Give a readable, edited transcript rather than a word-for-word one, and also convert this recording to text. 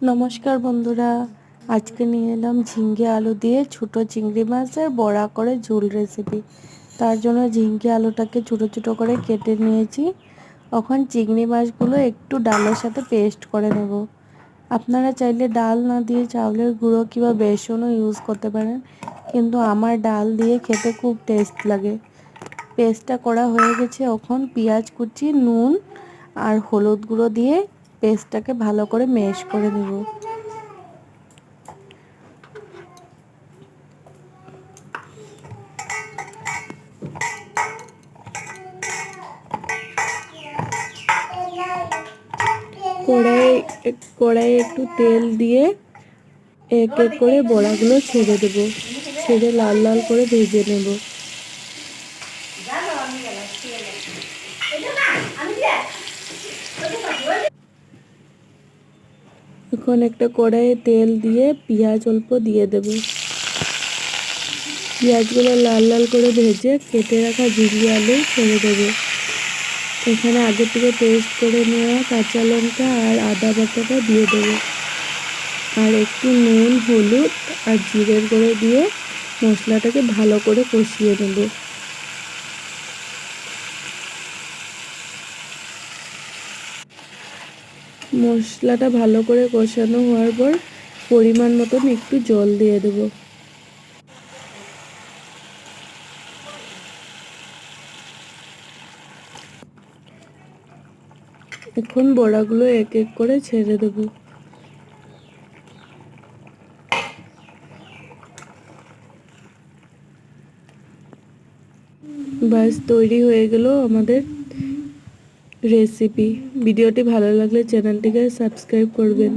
নমস্কার বন্ধুরা, আজকে নিয়ে এলাম ঝিঙ্গে আলু দিয়ে ছোট চিংড়ি মাছের বড়া করে ঝোল রেসিপি। তার জন্য ঝিঙ্গে আলুটাকে ছোট ছোট করে কেটে নিয়েছি। এখন চিংড়ি মাছগুলো একটু ডালের সাথে পেস্ট করে নেব। আপনারা চাইলে ডাল না দিয়ে চাউলের গুঁড়ো কিংবা বেসনও ইউজ করতে পারেন, কিন্তু আমার ডাল দিয়ে খেতে খুব টেস্ট লাগে। পেস্টটা করা হয়ে গেছে। এখন পেঁয়াজ কুচি, নুন আর হলুদ গুঁড়ো দিয়ে পেস্টটাকে ভালো করে ম্যাশ করে নেব। কড়াইয়ে একটু তেল দিয়ে এক এক করে বড়াগুলো ছেড়ে দেব। ছেড়ে লাল লাল করে ভেজে নেব। এখন একটা কড়াইয়ে তেল দিয়ে পেঁয়াজ অল্প দিয়ে দেব। পেঁয়াজগুলো লাল লাল করে ভেজে কেটে রাখা ঝিঙ্গে আলু ছেড়ে দেবো। এখানে আগে থেকে পেস্ট করে নেওয়া কাঁচা লঙ্কা আর আদা বাটাটা দিয়ে দেবো। আর একটু নুন, হলুদ আর জিরের গুঁড়ো দিয়ে মশলাটাকে ভালো করে কষিয়ে নেব। মশলাটা ভালো করে কষানো হওয়ার পর পরিমাণ মতন একটু জল দিয়ে দেব। এখন বড়াগুলো এক এক করে ছেড়ে দেব। ব্যাস তৈরি হয়ে গেল আমাদের রেসিপি। ভিডিওটি ভালো লাগলে চ্যানেলটিকে সাবস্ক্রাইব করবেন।